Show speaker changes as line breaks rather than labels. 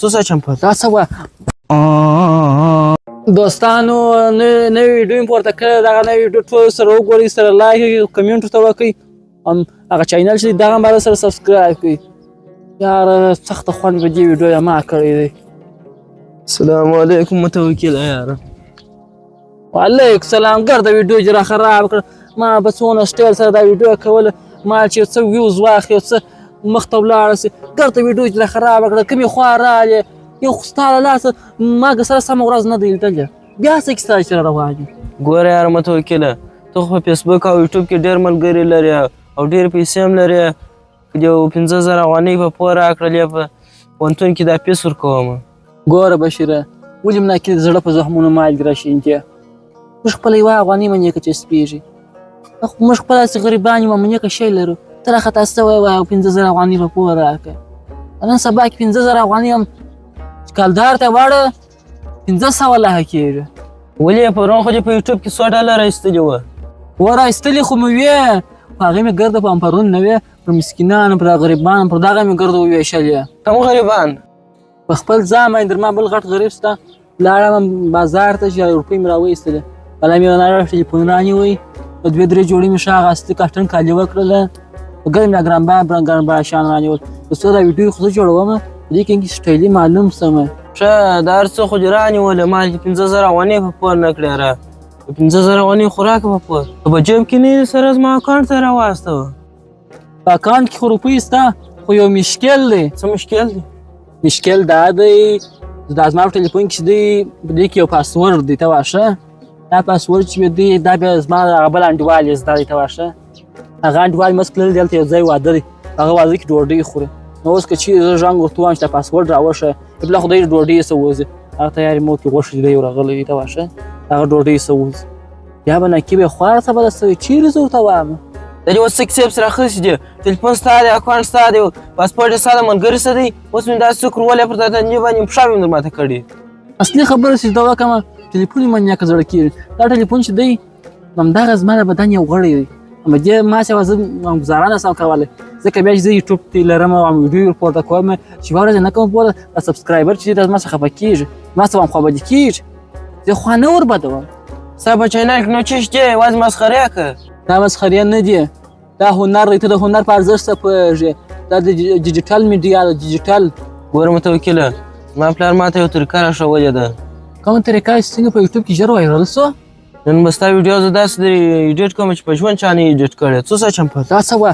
څه سچم په
دا څه وه دوستانو نوې ویډیو مې پورته کړې دغه نوې ویډیو ټول سره وګورئ سره لایک کمنټ ورته وکړئ هغه چینل چې دغه هم سره سبسکرایب کړئ یاره سخته خوند به دې ویډیو یې ما کړی دی
السلام علیکم متوکل یاره
وعلیکم سلام ګرده ویډیو چې را خراب کړه ما به څونه سټایل سره دا ویډیو کوله ما چې څه ویوز واخلي او څه مخته ولاړه سي ګرده ویډیو چې را خرابه کړه کومې خوا رالې یو خو ستا له لاسه ما که سره سمه ورځ نه دی لیدلې بیا څه کیسه چې را روان دي
ګوره یاره متوکله ته خو په فیسبوک او یوټیوب کې ډېر ملګري لرې او ډېر پیسې هم لرې یو 50,000 افغانۍ په پور راکړلې په پوهنتون کې دا فیس ورکوم
ګوره بشیره ولې مناکې د زړه په زخمونو مالګې راشینتیا موږ خپله یوه افغانۍ منیکه چې سپېږي موږ خپله هسې غریبان یو منیکه شی لرو ته راخطا سوی وای او 50,000 افغانۍ په پور راکړه نن سبا کې 50,000 افغانۍ هم کالدار ته واړه 500 لکه کېږي
ولې پرون خو دې په یوټیوب کې 100 ډالره ایستلي وه
وره ایستلې خو مې وې خو هغې مې ګرده پامپرون نه وې پر مسکینانو پر غریبانو پر دغه مې ګرده وویشلې
کوم غریبان
په خپل ځان باندې در ما بل غټ غریب شته لاړم بازار ته چې روپۍ مې راویستلې بله مې ونه ټلیفون رانیوی په 2-3 جوړې مې ښه اغاستې کاټن کالي وکړله په ګرم یا ګران شیان رانیول په څو دا ویډیو خو زه جوړوم په دې کې انګلیس سټایلي معلوم سمه
ښه دا هر څه خو دې رانیولې ما چې 50,000 افغانۍ په پور نه کړې یاره 50,000 افغانۍ خو راکړه په پور ته په جیب کې نه سره زما اکاونټ ته راواستوه
په اکاونټ کې خو روپۍ شته خو یو مشکل دی
څه مشکل دی
مشکل دا دی دا زما په ټلیفون کې چې دی په دې کې یو پاسورډ دی ته واشه دا پاسورډ چې دی دا بیا زما هغه بل انډیوال یې زده دی ته واشه هغه انډیوال مې تللی دی هلته یو ځای واده دی هغه واده کې ډوډۍ خوري نو اوس که چیرې زه زنګ ورته ووایم چې دا پاسورډ راوښیه بله خدای ډوډۍ یې څه وځي هغه تیارې مو کې غوښې دی یو راغلی دی ته واشه هغه ډوډۍ یې څه وځي بیا به نقیب یې خواره څه بله سوی چیرې زه ورته وایم
دا دې اوس څه کیسې پسې راخیستې دي تلیفون ستا دی اکاونټ ستا دی پاسپورټ یې ستا د ملګري څه دی اوس مې داسې څوک ورولې پر تندي باندې پښه مې در ماته کړې
اصلي خبره چې زده وکړم ټلیفون یې منیکه زړه کېږي دا ټلیفون چې دی همدغه زما د بدن یو غړی دی اما دې ما سوه زه ګزاره نه سم کولی ځکه بیا چې زه یوټیوب ته لرم او ویډیو پورته کوم چې یوه ورځ نه کوم پورته دا سبسکرایبر چې دی دا زما څخه خفه کېږي زما څه هم خوابدي کېږي زه خوا نه وربدوم
ستا په چینل کې نو څه شته یوازې مسخرې که
دا مسخرې نه دي دا هنر دی ته د هنر په ارزښت څه پوهېږې دا د ډیجیټل میډیا ده ډیجیټل
ګوره متوکله زما پلار ماته یو طریقه راښولې ده
کومه طریقه چې څنګه په یوټیوب کې ژر وایرل سو
نن به ستا ویډیو زه داسې ایډیټ کوم چې په ژوند چا نه ایډیټ کړی څه سچم په
دا څه وه